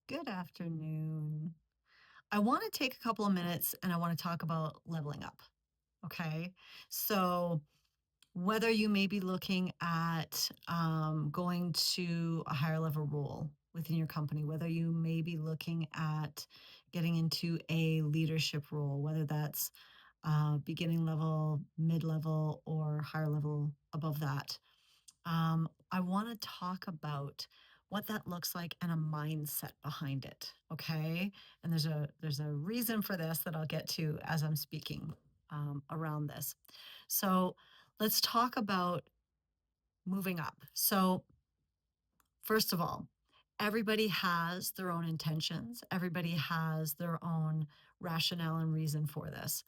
Good afternoon. I want to take a couple of minutes and I want to talk about leveling up. Okay. So, whether you may be looking at going to a higher level role within your company, whether you may be looking at getting into a leadership role, whether that's beginning level, mid level, or higher level above that, I want to talk about what that looks like and a mindset behind it. Okay, and there's a reason for this that I'll get to as I'm speaking around this. So let's talk about moving up. So first of all, everybody has their own intentions. Everybody has their own rationale and reason for this.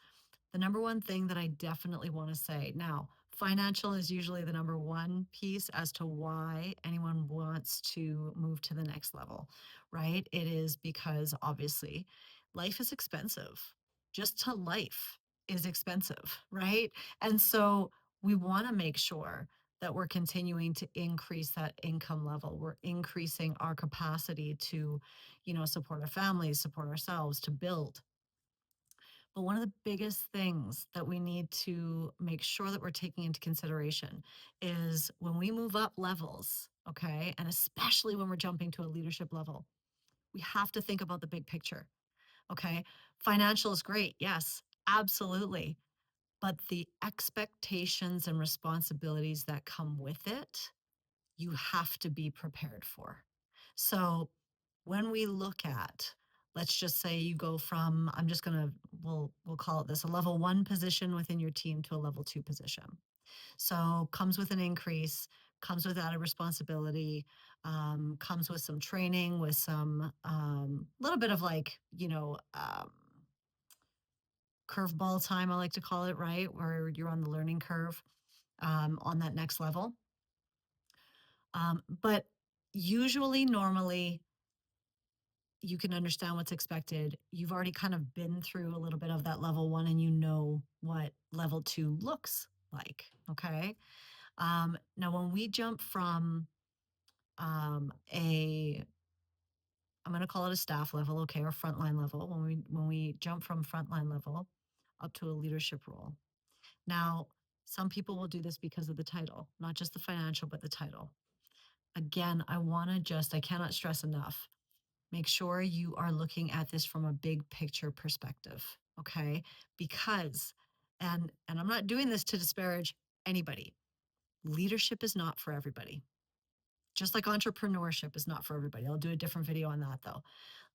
The number one thing that I definitely want to say now, financial is usually the number one piece as to why anyone wants to move to the next level, right? It is because obviously life is expensive. Just to life is expensive, right? And so we want to make sure that we're continuing to increase that income level. We're increasing our capacity to, support our families, support ourselves, to build. But one of the biggest things that we need to make sure that we're taking into consideration is when we move up levels, okay, and especially when we're jumping to a leadership level, we have to think about the big picture, okay? Financial is great, yes, absolutely. But the expectations and responsibilities that come with it, you have to be prepared for. So when we look at, let's just say you go from, I'm just gonna, we'll call it this, a level one position within your team to a level two position. So comes with an increase, comes with added responsibility, comes with some training, with some little bit of like, curveball time, I like to call it, right? Where you're on the learning curve on that next level. But usually, normally, you can understand what's expected. You've already kind of been through a little bit of that level one and you know what level two looks like. Okay. Now, when we jump from a, I'm going to call it a staff level, okay, or frontline level, when we jump from frontline level up to a leadership role. Now, some people will do this because of the title, not just the financial, but the title. Again, I cannot stress enough, make sure you are looking at this from a big picture perspective, okay? Because and I'm not doing this to disparage anybody. Leadership is not for everybody. Just like entrepreneurship is not for everybody. I'll do a different video on that though.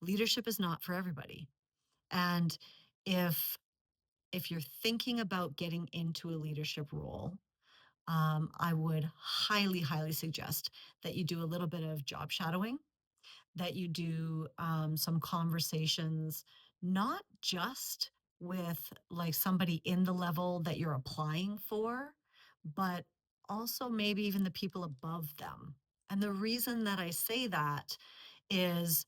Leadership is not for everybody. And if if you're thinking about getting into a leadership role, I would highly, highly suggest that you do a little bit of job shadowing, that you do some conversations, not just with like somebody in the level that you're applying for, but also maybe even the people above them. And the reason that I say that is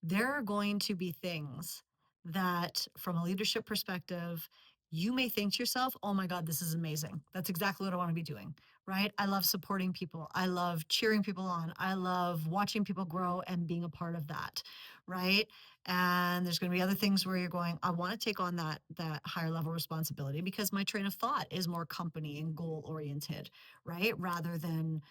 there are going to be things that, from a leadership perspective, you may think to yourself, oh my God, this is amazing. That's exactly what I want to be doing, right? I love supporting people. I love cheering people on. I love watching people grow and being a part of that, right? And there's going to be other things where you're going, I want to take on that higher level responsibility because my train of thought is more company and goal oriented, right? Rather than,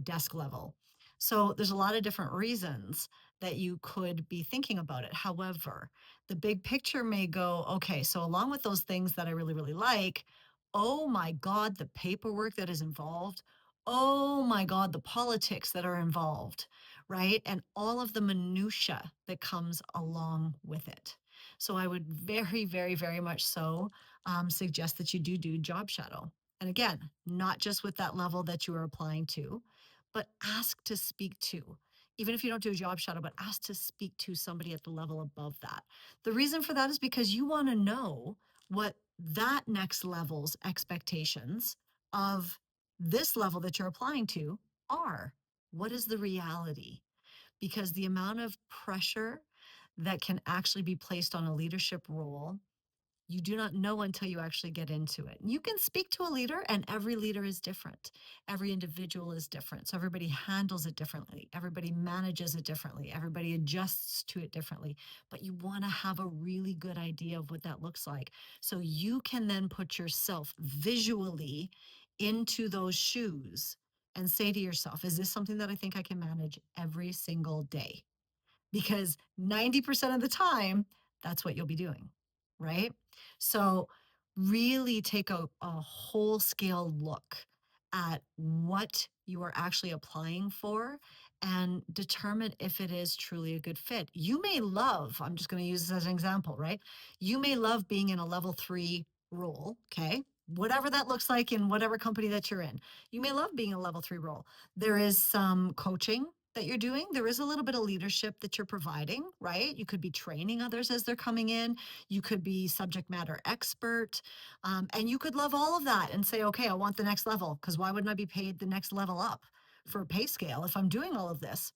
desk level. So there's a lot of different reasons that you could be thinking about it. However, the big picture may go, okay, so along with those things that I really, really like, oh my God, the paperwork that is involved. Oh my God, the politics that are involved, right? And all of the minutia that comes along with it. So I would very, very, very much so suggest that you do job shadow. And again, not just with that level that you are applying to, but ask to speak to, even if you don't do a job shadow, but ask to speak to somebody at the level above that. The reason for that is because you want to know what that next level's expectations of this level that you're applying to are. What is the reality? Because the amount of pressure that can actually be placed on a leadership role You do not know until you actually get into it. You can speak to a leader, and every leader is different. Every individual is different. So everybody handles it differently. Everybody manages it differently. Everybody adjusts to it differently. But you want to have a really good idea of what that looks like. So you can then put yourself visually into those shoes and say to yourself, is this something that I think I can manage every single day? Because 90% of the time, that's what you'll be doing, right? So, really take a whole scale look at what you are actually applying for and determine if it is truly a good fit. You may love, I'm just going to use this as an example, right? You may love being in a level 3 role, okay? Whatever that looks like in whatever company that you're in. You may love being a level 3 role. There is some coaching that you're doing. There is a little bit of leadership that you're providing, right? You could be training others as they're coming in. You could be subject matter expert. And you could love all of that and say, okay, I want the next level because why wouldn't I be paid the next level up for a pay scale if I'm doing all of this?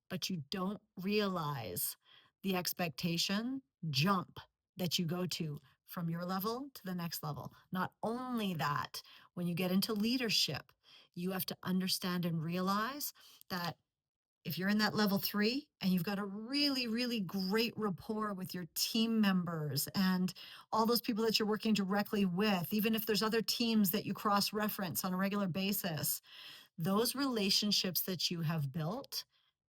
But you don't realize the expectation jump that you go to from your level to the next level. Not only that, when you get into leadership, you have to understand and realize that if you're in that level 3 and you've got a really, really great rapport with your team members and all those people that you're working directly with, even if there's other teams that you cross reference on a regular basis, those relationships that you have built,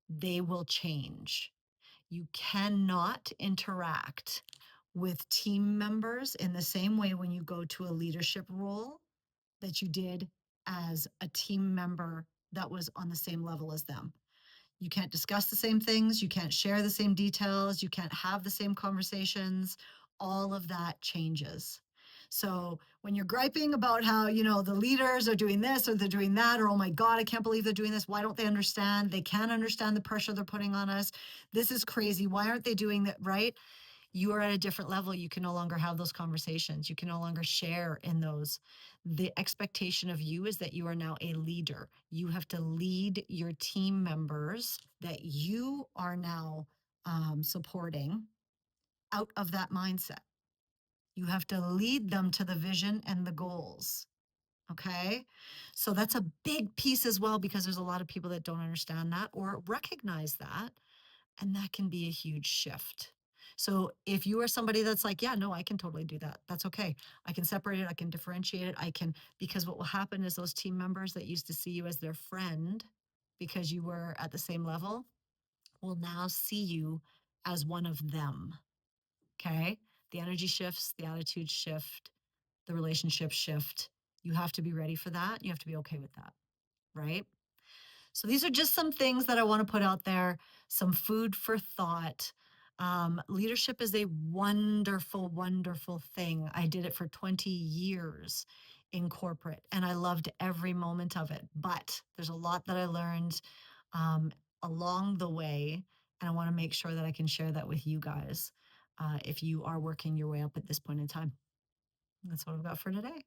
they will change. You cannot interact with team members in the same way when you go to a leadership role that you did as a team member that was on the same level as them. You can't discuss the same things, you can't share the same details, you can't have the same conversations. All of that changes. So when you're griping about how, the leaders are doing this or they're doing that, or oh my God, I can't believe they're doing this. Why don't they understand? They can't understand the pressure they're putting on us. This is crazy. Why aren't they doing that? Right? You are at a different level. You can no longer have those conversations. You can no longer share in those. The expectation of you is that you are now a leader. You have to lead your team members that you are now supporting out of that mindset. You have to lead them to the vision and the goals. Okay. So that's a big piece as well, because there's a lot of people that don't understand that or recognize that. And that can be a huge shift. So if you are somebody that's like, yeah, no, I can totally do that. That's okay. I can separate it. I can differentiate it. Because what will happen is those team members that used to see you as their friend because you were at the same level will now see you as one of them. Okay. The energy shifts, the attitude shift, the relationship shift. You have to be ready for that. You have to be okay with that. Right. So these are just some things that I want to put out there, some food for thought. Leadership is a wonderful, wonderful thing. I did it for 20 years in corporate and I loved every moment of it. But there's a lot that I learned um, along the way. And I want to make sure that I can share that with you guys if you are working your way up at this point in time. That's what I've got for today.